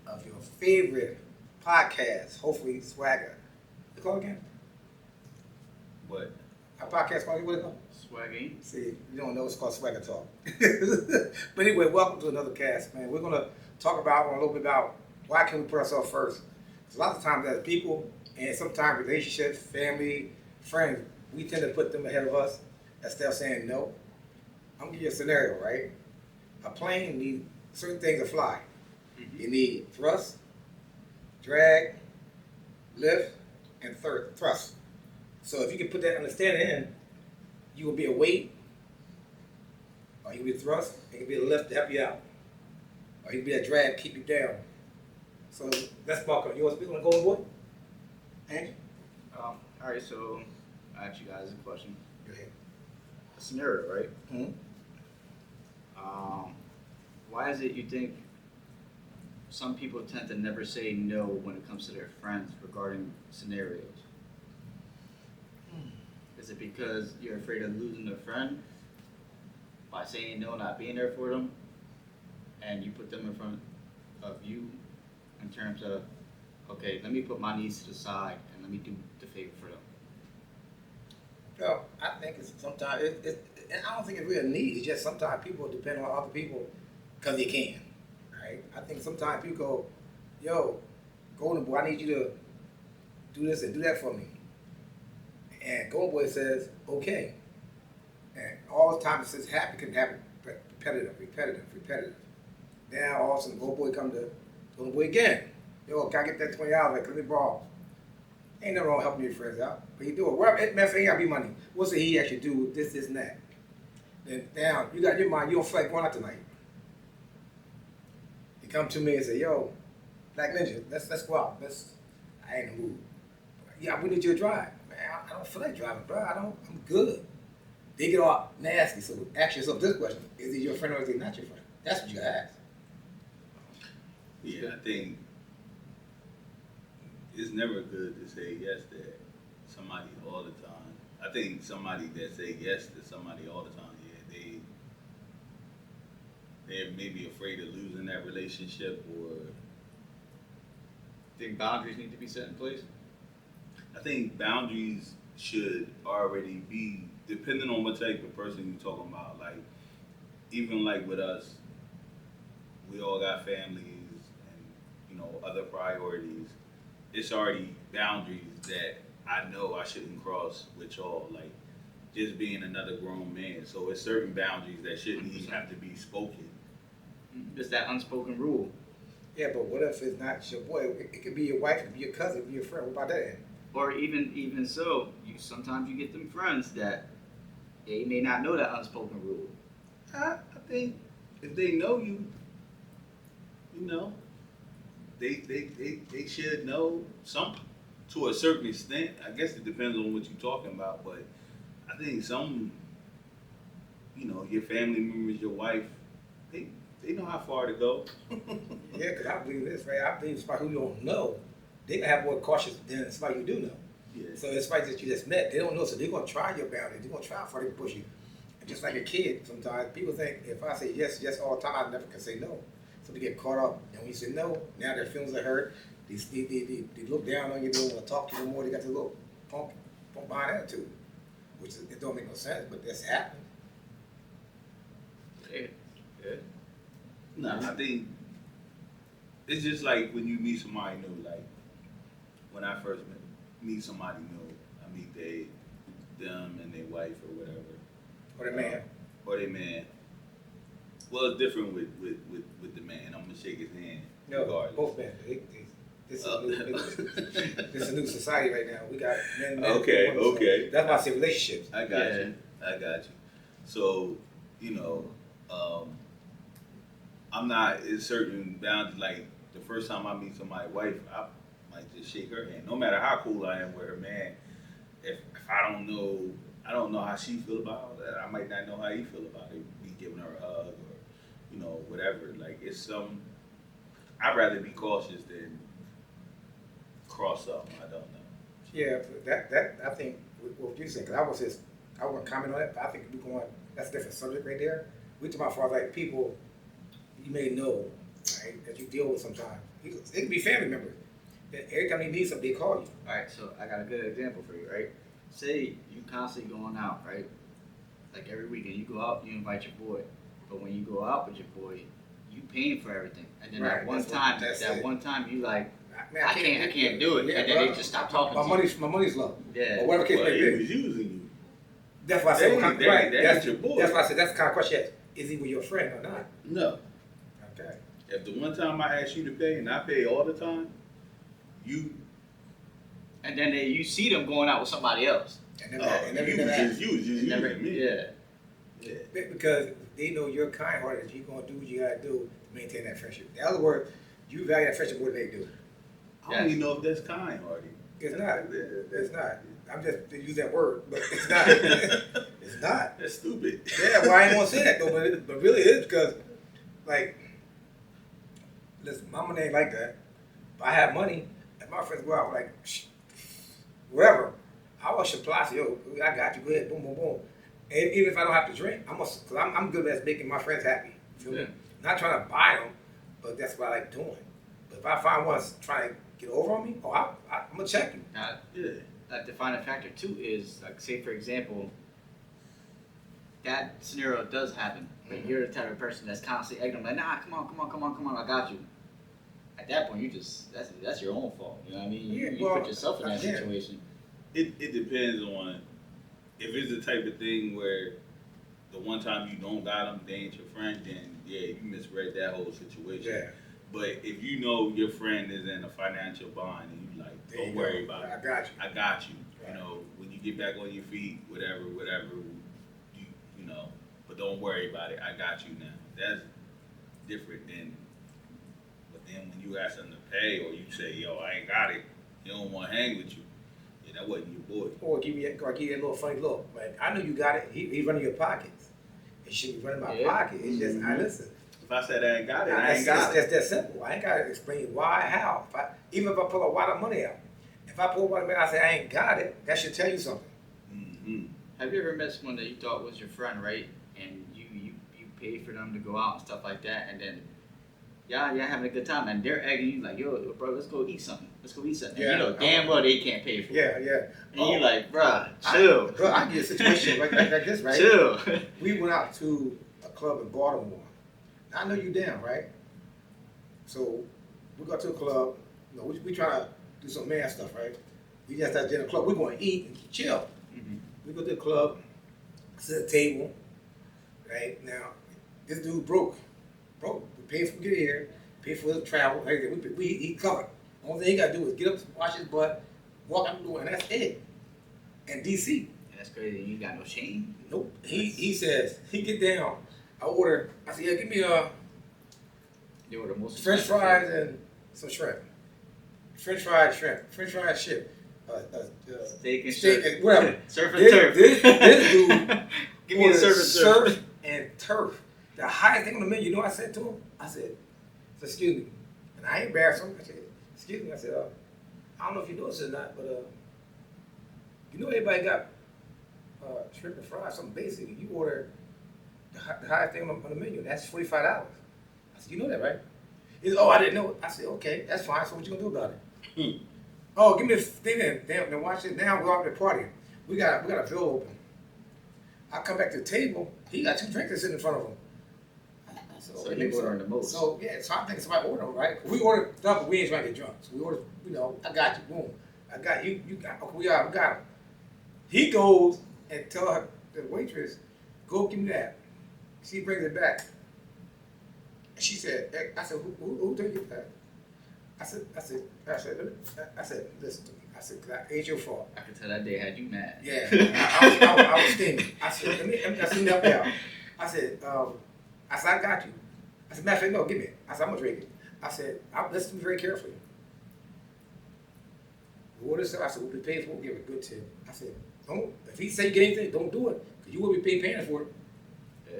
of your favorite podcast. Hopefully, Swagga. What's it called again? What? Our podcast called, what is it called? Swagga Inc. See, you don't know, it's called Swagga Talk. But anyway, welcome to another cast, man. We're going to talk about a little bit about why can we put ourselves first. Because a lot of times as people, and sometimes relationships, family, friends, we tend to put them ahead of us instead of saying no. I'm going to give you a scenario, right? A plane needs certain things to fly. Mm-hmm. You need thrust, drag, lift, and thrust. So if you can put that understanding in, you will be a weight, or you can be a thrust, it can be a lift to help you out, or you can be a drag to keep you down. So let's walk on. You want to speak on the golden boy? Angie? All right, so I ask you guys a question. Go ahead. A scenario, right? Mm-hmm. Why is it you think some people tend to never say no when it comes to their friends regarding scenarios? Is it because you're afraid of losing a friend by saying no, not being there for them, and you put them in front of you in terms of, okay, let me put my needs to the side and let me do the favor for them? Well, I think it's sometimes, and I don't think it's really a need. It's just sometimes people depend on other people because they can, right? I think sometimes people go, yo, golden boy, I need you to do this and do that for me. And golden boy says, okay. And all the time it says happy can happen repetitive. Now all of a sudden golden boy come to golden boy again. Yo, can I get that $20? Like, let me borrow. Ain't nothing wrong helping your friends out. But you do it. Well, it ain't gotta be money. What's it he actually do this, and that? Then down, you got in your mind, you don't feel like going out tonight. You come to me and say, yo, Black Ninja, let's go out. I ain't in the mood. Yeah, we need you to drive. Man, I don't feel like driving, bro. I'm good. They get all nasty. So ask yourself this question: is he your friend or is he not your friend? That's what you gotta ask. Yeah, I think it's never good to say yes to somebody all the time. I think somebody that say yes to somebody all the time, yeah, they're maybe afraid of losing that relationship, or Think boundaries need to be set in place? I think boundaries should already be, depending on what type of person you're talking about. Like, even like with us, we all got families and, other priorities. It's already boundaries that I know I shouldn't cross with y'all. Like, just being another grown man. So it's certain boundaries that shouldn't even have to be spoken. It's that unspoken rule. Yeah, but what if it's not your boy? It could be your wife, it could be your cousin, it could be your friend. What about that? Or even so, sometimes you get them friends that they may not know that unspoken rule. I think if they know you, they should know something to a certain extent. I guess it depends on what you're talking about, but I think some, your family members, your wife, they know how far to go. Yeah, because I believe this, right? I believe somebody who you don't know, they can have more cautious than somebody you do know. Yeah. So it's somebody that you just met, they don't know, so they're going to try your boundaries. They're going to try before they push you. And just like a kid, sometimes people think if I say yes all the time, I never can say no. So they get caught up. And when you say no, now their feelings are hurt. They look down on you, they don't want to talk to you no more. They got this little punk behind attitude, which it don't make no sense, but that's happening. Yeah. No, I think it's just like when you meet somebody new. Like when I first meet somebody new, I meet them and their wife or whatever, Or the man. or their man. Well, it's different with the man. I'm gonna shake his hand. No, regardless. both men. This is a new society right now. We got men. Okay, women, so okay. that's why I say relationships. I got you. So, I'm not in certain boundaries. Like the first time I meet somebody's wife, I might just shake her hand. No matter how cool I am with her man, if I don't know how she feel about it, I might not know how he feel about it. Me giving her a hug or, whatever. Like it's I'd rather be cautious than cross up. I don't know. Yeah, that I think what you said, because I wouldn't comment on that, but I think that's a different subject right there. We talk about for like people you may know, right? That you deal with sometimes. It can be family members. That every time they need something, they call you. Alright, so I got a good example for you, right? Say you constantly going out, right? Like every weekend you go out, you invite your boy. But when you go out with your boy, you paying for everything. And then Right, that one time you like, Man, I can't do it. Yeah, And then bro. they just stop talking to you. My money's low. Yeah. Or whatever case Well, may he be. was using you. That's why I said, That's your boy. That's why I said that's the kind of question. Is he with your friend or not? No. Okay. If the one time I asked you to pay and I pay all the time, you And then you see them going out with somebody else. And you was just using me. Yeah. Yeah. Because they know you're kind-hearted. You're gonna do what you gotta do to maintain that friendship. In other words, you value that friendship more than they do. I don't even know if that's kind, Hardy. It's not. It's not. I'm just use that word, but it's not. It's not. That's stupid. Yeah, well, I ain't gonna say that though, but really it is because, like, listen, my money ain't like that. If I have money, and my friends go out like, whatever, I will supply. Say, yo, I got you. Go ahead, boom, boom, boom. And even if I don't have to drink, because I'm good at making my friends happy. You feel me? Not trying to buy them, but that's what I like doing. But if I find one trying to get over on me, I'm gonna check you. A defining factor too is, like, say for example, that scenario does happen. But you're the type of person that's constantly egging them, like, nah, come on, I got you. At that point, that's your own fault. You know what I mean? You put yourself in that situation. It depends on if it's the type of thing where the one time you don't got them, they ain't your friend, then yeah, you misread that whole situation. Yeah. But if you know your friend is in a financial bond and you like, don't worry about it. I got you. Right. You know, when you get back on your feet, whatever, you know, but don't worry about it. I got you now. That's different than, but then when you ask them to pay or you say, yo, I ain't got it, he don't want to hang with you. Yeah, that wasn't your boy. Or give you that little funny look. Like, I know you got it. He's running your pockets. It shouldn't be running my pocket. It's just, I listen. If I said I ain't got it, I ain't got it. That's that simple. I ain't got to explain why, how. Even if I pull a wad of money out. If I pull a wad of money out and I say I ain't got it, that should tell you something. Mm-hmm. Have you ever met someone that you thought was your friend, right? And you paid for them to go out and stuff like that, and then y'all having a good time, and they're egging you like, yo, bro, let's go eat something. And you know damn well they can't pay for it. Yeah. And you're like, bruh, chill. I get a situation like this, right? Chill. We went out to a club in Baltimore. I know you down, right? So we go to a club. You know, we try to do some man stuff, right? We just at dinner club. We're going to eat and chill. Mm-hmm. We go to the club, sit at a table, right? Now, this dude broke. We paid for to get here, paid for the travel, everything. He covered. Only thing he got to do is get up, wash his butt, walk out the door, and that's it. And DC. That's crazy. You got no shame. Nope. He says, he get down. I said, yeah, give me You order most French fries and some shrimp. French fried shrimp. French fried shrimp. Steak and shrimp. Whatever. Surf and turf. This dude give me a surf and turf. The highest thing on the menu, you know what I said to him? I said, excuse me. And I ain't embarrassed him. I said, excuse me. I said, I don't know if you know this or not, but you know everybody got shrimp and fries, something basic. You order the highest thing on the menu, that's $45. I said, you know that, right? He said, I didn't know it. I said, okay, that's fine. So what you gonna do about it? Oh, give me a thing then watch it. Now we're out there partying. We got a bill open. I come back to the table. He got 2 drinks sitting in front of him. I said, so you ordering the most. So yeah, so I'm thinking somebody ordered, right? We ordered stuff, but we ain't trying to get drunk. So we ordered, I got you, boom. I got you. You got. Okay, we got him. He goes and tell her the waitress, go give me that. She brings it back. And she said, I said, who told you that? I said, listen to me. I said, it ain't your fault. I could tell that day had you mad. Yeah, I was steaming. I said, let me help you out. I said, I got you. I said, matter of fact, no, give me it. I said, I'm gonna drink it. I said, listen to me very carefully. What is it? I said, we'll be paid for it, we'll give it a good tip. I said, don't, if he say you get anything, don't do it, because you will be paying for it. Yeah.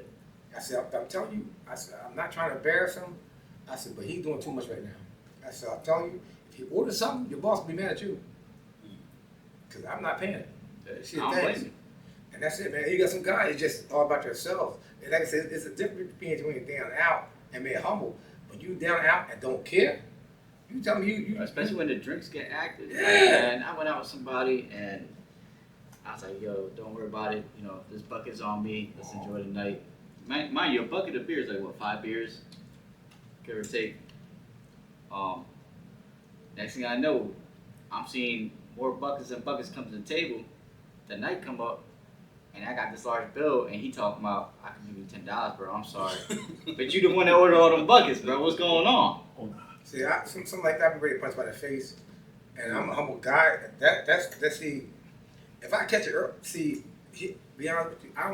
I said, I'm telling you, I said, I'm not trying to embarrass him. I said, but he's doing too much right now. I said, I'm telling you, if you order something, your boss will be mad at you. Because I'm not paying it. I don't blame you. And that's it, man. You got some guys, it's just all about yourself. And like I said, it's a difference between being down and out and being humble. When you down and out and don't care, you tell me you Especially when the drinks get active. Yeah. And I went out with somebody and I was like, yo, don't worry about it. You know, this bucket's on me. Let's enjoy the night. Mind you, a bucket of beer is like, what, 5 beers? Give or take. Next thing I know, I'm seeing more buckets and buckets come to the table. The night come up, and I got this large bill, and he talking about, I can give you $10, bro. I'm sorry, but you the one that ordered all them buckets, bro. What's going on? see something like that. I'm ready to punch by the face, and I'm a humble guy. That's see, if I catch it early, see, be honest with you, I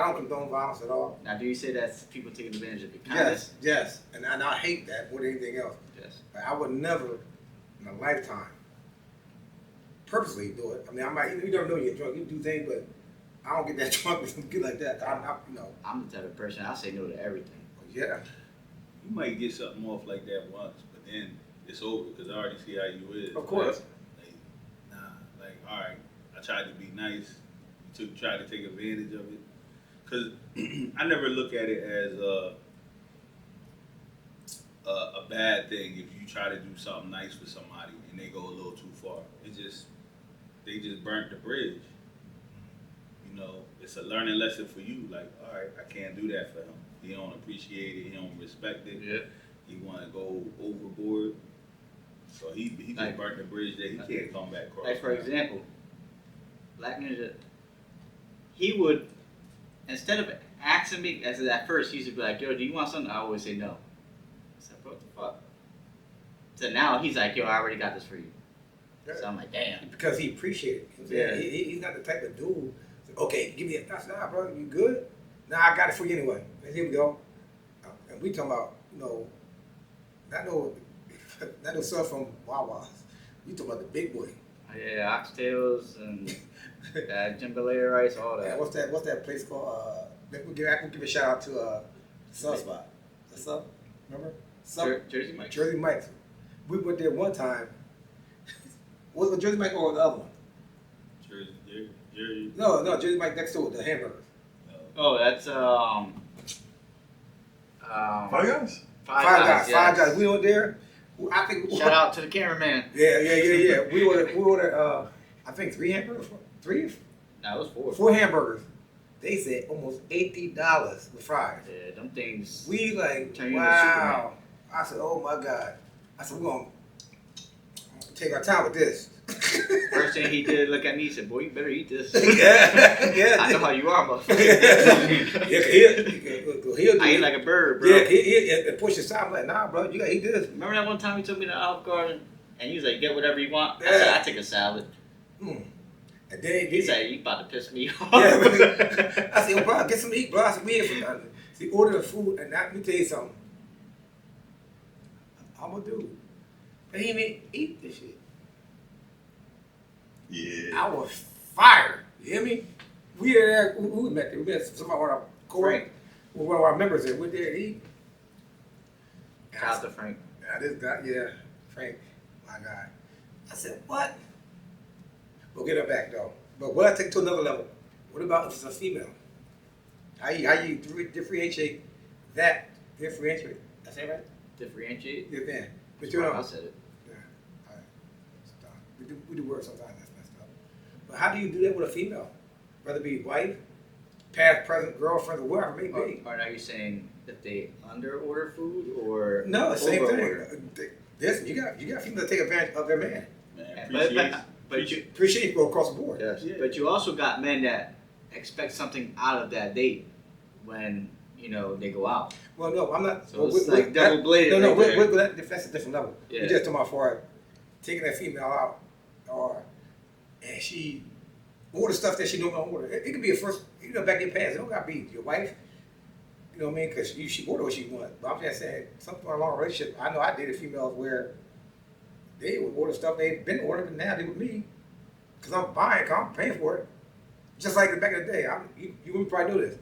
don't condone violence at all. Now, do you say that's people taking advantage of your kindness? Yes, and I hate that more than anything else. Yes. But I would never, in a lifetime, purposely do it. I mean, I might, you never know you're drunk, you do things, but I don't get that drunk or something like that. I'm the type of person, I say no to everything. Yeah. You might get something off like that once, but then it's over because I already see how you is. Of course. Like, all right, I tried to be nice. You tried to take advantage of it. Because I never look at it as a bad thing if you try to do something nice for somebody and they go a little too far. They just burnt the bridge. You know, it's a learning lesson for you. Like, all right, I can't do that for him. He don't appreciate it. He don't respect it. Yeah. He want to go overboard. So he just burnt the bridge that he can't come back across. Like, for example, Black Ninja, he would, instead of asking me, as at first, he used to be like, yo, do you want something? I always say no. I said, what the fuck? So now he's like, yo, I already got this for you. Yeah. So I'm like, damn. Because he appreciated it. Yeah. He's not the type of dude. Okay, give me a. I said, nah, bro, you good? Nah, I got it for you anyway. And here we go. And we talking about, not no stuff from Wawa's. We talking about the big boy. Yeah, oxtails and jambalaya rice, all that. Yeah, what's that place called? I can give a shout out to Sunspot. What's up? Remember? Jersey Mike's. Jersey Mike's. We went there one time. Was it Jersey Mike or the other one? Jersey. No, Jersey Mike next door, the hamburgers. Oh, that's Five Guys? Five Guys. We were there. I think. Shout out to the cameraman. Yeah. We ordered. I think 3 hamburgers. 3? No, it was 4. 4 hamburgers. They said almost $80 with fries. Yeah, them things. We like, turn you into wow. I said, oh my God. I said, we're gonna take our time with this. First thing he did, look at me, he said, boy, you better eat this. yeah. I know how you are, motherfucker. He'll I eat like a bird, bro. Yeah, he'll push his time. I'm like, nah, bro, you gotta eat this. Remember that one time he took me to Olive Garden and he was like, get whatever you want? I Yeah. said, I take a salad. And then He's like, you about to piss me off. Yeah, I said, bro, get some to eat, bro. I said, we here for nothing. So he ordered the food, and let me tell you something. I'm a dude. But he didn't even eat this shit. Yeah. I was fired. You hear me? We were there. Who we met there? We met some of our Frank. one of our members there. We're there to eat. Shout out to Frank. Yeah, this guy, Frank, my guy. I said, what? We'll get her back though. But what I take to another level? What about if it's a female? How you differentiate that? Differentiate. I say right? Differentiate? Yeah, man. But That's you why know. I said it. Yeah. All right. Stop. We do work sometimes that's messed up. But how do you do that with a female? Whether it be wife, past, present, girlfriend, or whatever it may be. Or are you saying that they under order food or No, same over thing. order? Listen, you got females that take advantage of their man. Man, But you, Appreciate you go across the board. yes, Yeah. but you also got men that expect something out of that date when they go out. Well, no, I'm not. So it's like double-bladed No, right there. that's a different level. Yeah. We just talking about for taking that female out, and she order stuff that she don't want to order. It could be a first, back in past. It don't got to be your wife. You know what I mean? Because she order what she want. But I'm just saying, something along a relationship. I know I dated females where they would order stuff they've been ordering, but now they with me because I'm buying, because I'm paying for it. Just like back in the day, you would probably know this.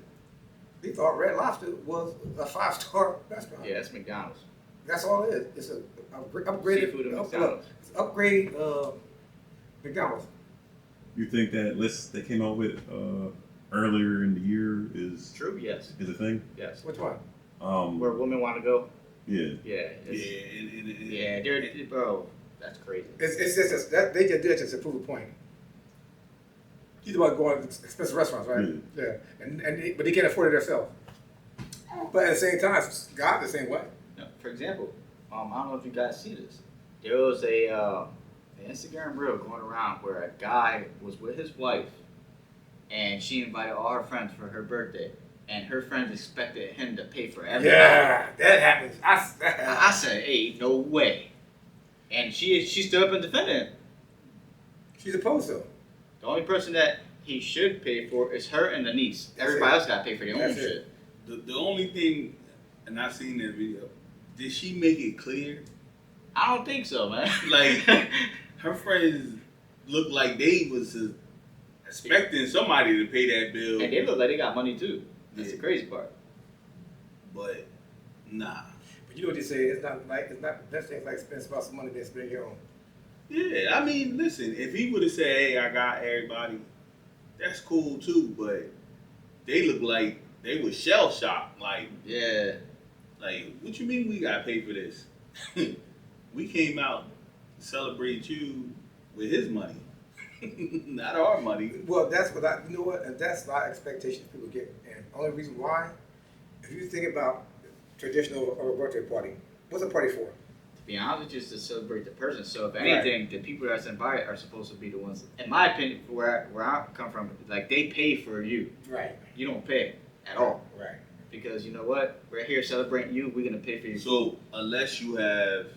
They thought Red Lobster was a 5-star restaurant. Yeah, that's McDonald's. That's all it is. It's an upgraded Seafood at McDonald's. It's upgrade McDonald's. You think that list they came out with earlier in the year is True, yes. a thing? Yes. Which one? Where women want to go. Yeah. Yeah. Yeah, They're bro. That's crazy. It's just that they just did it just to prove a point. He's about going to expensive restaurants, right? Yeah. But they can't afford it themselves. But at the same time, God the same way. For example, I don't know if you guys see this. There was an Instagram reel going around where a guy was with his wife, and she invited all her friends for her birthday, and her friends expected him to pay for everything. Yeah, that happens. I said, "Hey, no way!" And she stood up and defended him. She's supposed to. The only person that he should pay for is her and the niece. Everybody else got to pay for their own shit. The only thing, and I seen that video, did she make it clear? I don't think so, man. Like, her friends looked like they was expecting somebody to pay that bill. And they look like they got money too. That's the crazy part. But, nah. But you know what they say, it's not the best thing like spending some money than spending your own. Yeah, I mean, listen, if he would have said, hey, I got everybody, that's cool too, but they look like they was shell shocked. Like, yeah. Like, what you mean we gotta pay for this? We came out to celebrate you with his money, not our money. Well, you know what, and that's my expectation people get. And the only reason why, if you think about traditional or a birthday party, what's a party for? To be honest, it's just to celebrate the person. So if anything, the people that's invited are supposed to be the ones. In my opinion, where I come from, like they pay for you. Right. You don't pay at all. Right. Because you know what, we're here celebrating you. We're gonna pay for you. So unless you have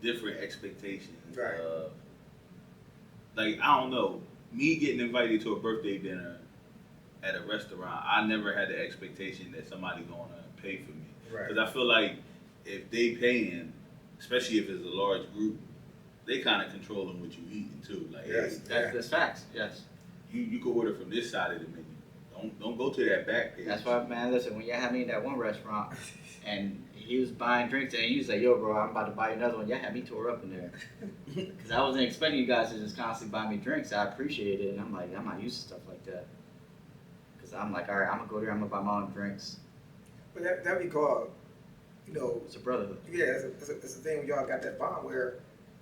different expectations, right? Like I don't know, me getting invited to a birthday dinner at a restaurant, I never had the expectation that somebody gonna pay for me. Right. Because I feel like if they paying, especially if it's a large group, they kind of controlling what you eating too. Like, yes, hey, that's facts. Yes. You can order from this side of the menu. Don't go to that back page. That's why, man. Listen, when y'all had me in that one restaurant, and he was buying drinks, and he was like, "Yo, bro, I'm about to buy you another one." Y'all had me tore up in there, because I wasn't expecting you guys to just constantly buy me drinks. I appreciate it, and I'm like, I'm not used to stuff like that. Because I'm like, all right, I'm gonna go there. I'm gonna buy my own drinks. But that be called, you know, it's a brotherhood. Yeah, it's a thing when y'all got that bond where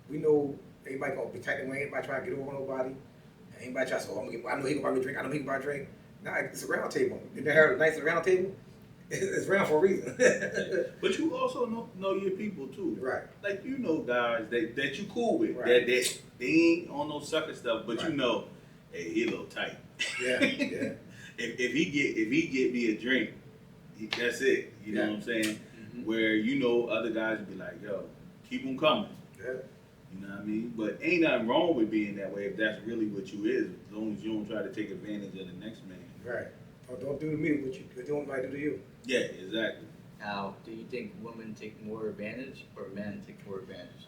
we know anybody gonna be tight and anybody trying to get over on nobody, and anybody try to say, "Oh, I know he can buy me a drink. I know he can buy a drink." Now it's a round table. Did they have a nice round table? It's round for a reason. But you also know your people too. Right. Like you know guys that you cool with. Right. That they ain't on no sucker stuff, but you know, hey, he a little tight. Yeah, yeah. if he get me a drink, that's it. You know what I'm saying? Mm-hmm. Where you know other guys would be like, yo, keep them coming. Yeah. You know what I mean? But ain't nothing wrong with being that way if that's really what you is, as long as you don't try to take advantage of the next man. Right. Or don't do to me what you don't like to do to you. Yeah, exactly. Now, do you think women take more advantage or men take more advantage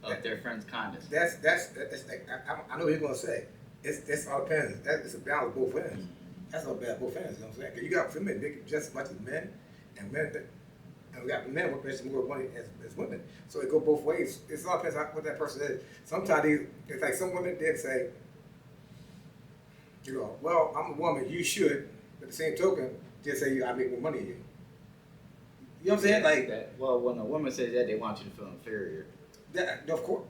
of their friends' kindness? That's I know what you're gonna say. It's all depends. It's a balance both ends. Mm-hmm. That's not bad both ends. You know what I'm saying? Because you got women make just as much as men, and we got men who make more money as women. So it go both ways. It all depends on what that person is. Sometimes it's like some women did say, you know, well, I'm a woman, you should. But the same token, just say I make more money than you. You know what I'm saying? Like that. Well, when a woman says that, they want you to feel inferior. That, of course.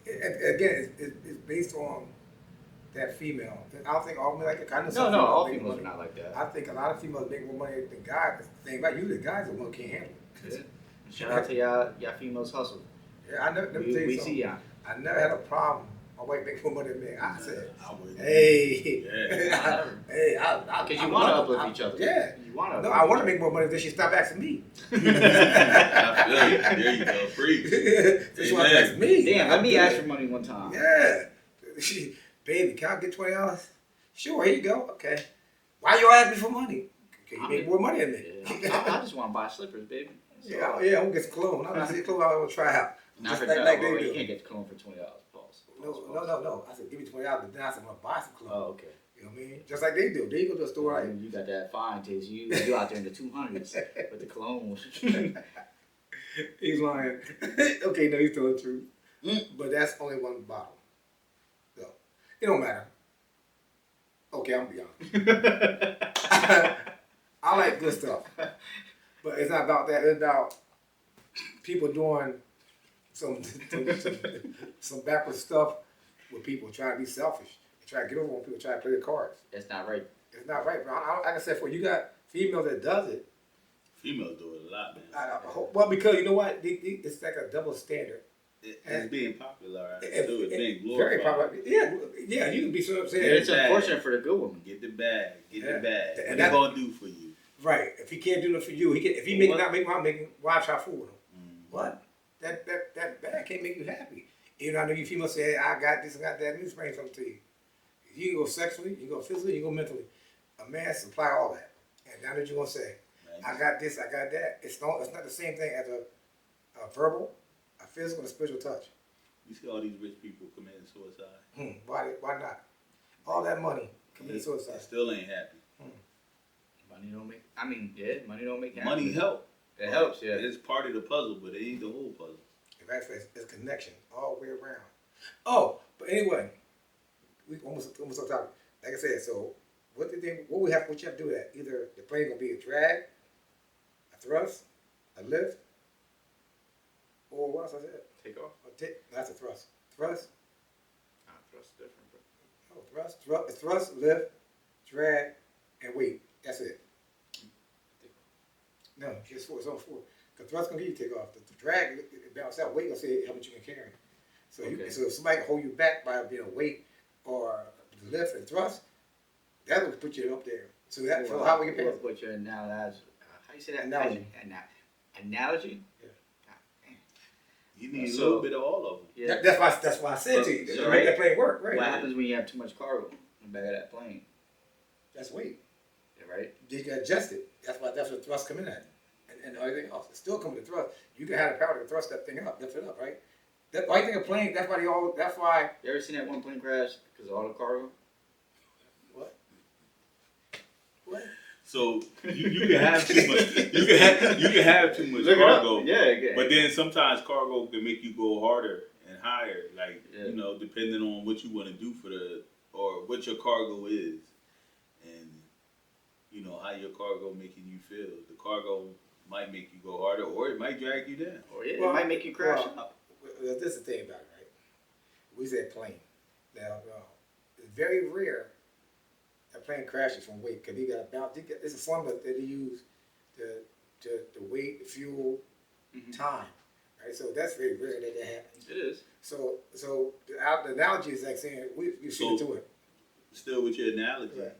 Again, it's based on that female. I don't think all women like it. Kind of no, all females are not like that. I think a lot of females make more money than guys. The thing about usually guys are one can't handle it. Yeah. Shout out to y'all females hustle. Yeah, I never we see y'all. I never had a problem. My wife make more money than me. I said, hey, because you want to uplift each other. Yeah, you want to. No, I want to make more money than she stop asking me. I feel you. There you go, freak. So she want to ask me. Damn, let me ask for money one time. Yeah, baby, can I get $20? Sure, here you go. Okay. Why you ask me for money? Can you make more money than me? Yeah, I just want to buy slippers, baby. So, yeah, I'm gonna get some clothes. I see clothes I want to try out. Not for like they do. You can't get the cologne for $20. No. I said, give me $20, but then I said, I'm gonna buy some clothes. Oh, okay. You know what I mean? Just like they do. They go to the store. Right? You got that fine taste. You out there in the 200s with the cologne. He's lying. Okay, no, he's telling the truth. But that's only one bottle. So, it don't matter. Okay, I'm gonna be honest. I like good stuff. But it's not about that. It's about people doing some some backward stuff with people trying to be selfish. They try to get over on people, try to play the cards. That's not right. It's not right, bro. Like I said, for you got females that does it. Females do it a lot, man. Well, because you know what, it's like a double standard. It's being popularized. It's being glorified. very popular. Yeah, you can be so upset. It's unfortunate for the good woman. Get the bag. Get the bag. And What that- he gonna do for you? Right. If he can't do it for you, if he not make what I'm making, why try to fool with him? What? That bag can't make you happy. You know, I know you females say, I got this, I got that. Let me explain something to you. You can go sexually, you can go physically, you can go mentally. A man supply all that. And now that you're gonna say, I got this, I got that. It's not the same thing as a verbal, a physical, and a spiritual touch. You see all these rich people committing suicide. Why not? All that money committing They suicide. still ain't happy. Money don't make. I mean, yeah, money don't make. Money help. It helps, yeah. It's part of the puzzle, but it ain't the whole puzzle. In fact, it's connection all the way around. Oh, but anyway, we almost on topic. Like I said, so what you have to do with that? Either the plane gonna be a drag, a thrust, a lift, or what else I said? Take off. That's a thrust. Thrust, Thrust different, bro. thrust, lift, drag, and weight. That's it. No, just four. It's on four. The thrust gonna give you take off. The drag, it balance out. Weight gonna say how much you can carry. So so if somebody can hold you back by being a weight or the lift and thrust, that will put you up there. So that so how we get paid? What's your analogy? How you say that? Analogy. Analogy? Yeah. God damn. You need a So- little bit of all of them. Yeah. That's why I said to you. So, To make that plane work, right? What happens when you have too much cargo in the back of that plane? That's weight. Yeah, right? You can adjust it. That's what thrust come in at. And everything else. It's still coming to thrust. You can have the power to thrust that thing up, lift it up, right? That why you think a plane, that's why You ever seen that one plane crash because of all the cargo? what? So you can have too much. You can have too much Look it up. cargo. Yeah. But then sometimes cargo can make you go harder and higher, like Yeah. you know, depending on what you want to do or what your cargo is, and you know how your cargo making you feel. The cargo might make you go harder, or it might drag you down. Or it Well, might make you crash well, up. Well, this is the thing about it, right? We said plane. Now, it's very rare a plane crashes from weight because he got a bounce. It's a formula that he used to weight, the fuel, time, right? So that's very rare that happens. It is. So the analogy is like saying you see to it. Still with your analogy, Right.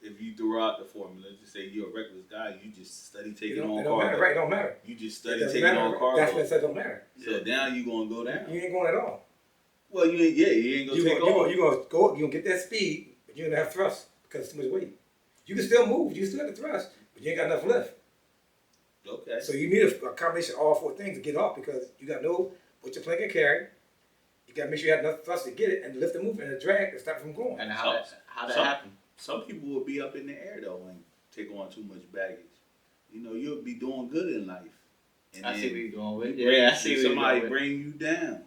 if you throw out the formula, just say you're a reckless guy, you just study It taking don't on matter, cargo. right? It don't matter. You just It study doesn't taking matter. on cargo. That's what it said. Don't matter. So now you gonna go down. You ain't going at all. Well, you ain't gonna take off. You gonna get that speed, but you ain't gonna have thrust because it's too much weight. You can still move. You still have the thrust, but you ain't got enough lift. Okay. So you need a combination of all four things to get off because you got to know what your plane can carry. You got to make sure you have enough thrust to get it and lift and move and the drag to stop it from going. And how that some- happen? Some people will be up in the air though and take on too much baggage. You know, you'll be doing good in life. And I then see where you're going with. you Yeah, I see where you're somebody going with. bring you down.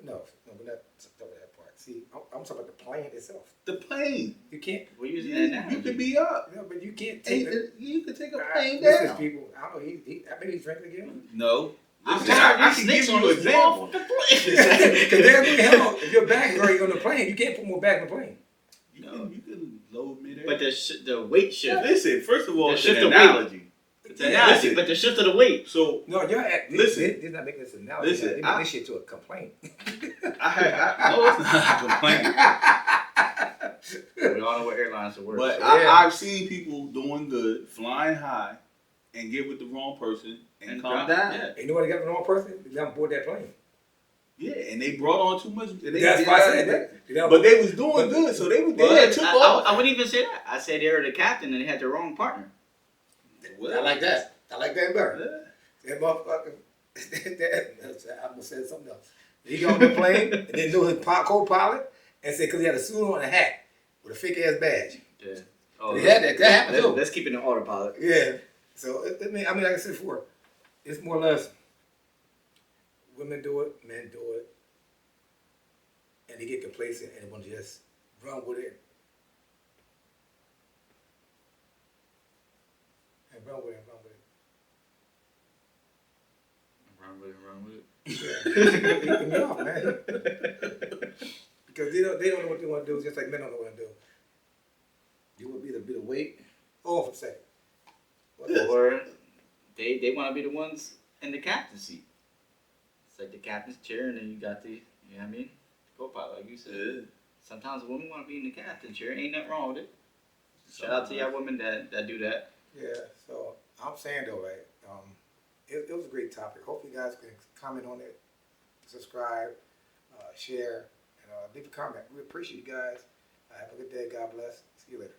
No, we're not talking about that part. See, I'm talking about the plane itself. The plane. You can't. We're using that You analogy. could be up. No, but you can't take it. You could take a plane This is down. people. I don't know. Maybe he's drinking again. No. I'm Listen, tired I of these can give snakes on you this example. motherfucking Because plane. there's no hell. If your bag is already on the plane, you can't put more bag in the plane. You can load me there. But the weight shift. Listen, first of all, The it's shift an of weight. analogy. It's an Yeah, analogy. But the shift of the weight. So No, you're at. Listen. They're not making this analogy. Listen, They make this shit to a complaint. no, it's not a complaint. We all know what airlines are worth. But so. I've seen people doing good, flying high, and get with the wrong person and come drop. down. Yeah. And you know what? They got the wrong person. They got on board that plane. Yeah, and they brought on too much. That's why I said that. But they was doing good, so they had took off. I wouldn't even say that. I said they were the captain and they had the wrong partner. I like that. I like that better. Yeah. That motherfucker. I'm gonna say something else. He got on the plane and then knew his co-pilot and said because he had a suit on and a hat with a fake ass badge. Yeah. Oh, He had that. That happened too. let's keep it in autopilot. Yeah. So I mean, like I said before, it's more or less women do it, men do it, and they get complacent and they want to just run with it. And run with it. run with it. Yeah, he threw me off, man. Because they don't know what they want to do, just like men don't know what to do. You would be the weight. Hold on for a second. What else? Or they want to be the ones in the captain's seat. It's like the captain's chair, and then you got the, you know what I mean, co-pilot, like you said. Yeah. Sometimes women want to be in the captain's chair. Ain't nothing wrong with it. Shout out to y'all women that do that. Yeah, so I'm saying though, right? It was a great topic. Hopefully, you guys can comment on it, subscribe, share, and leave a comment. We appreciate you guys. Have a good day. God bless. See you later.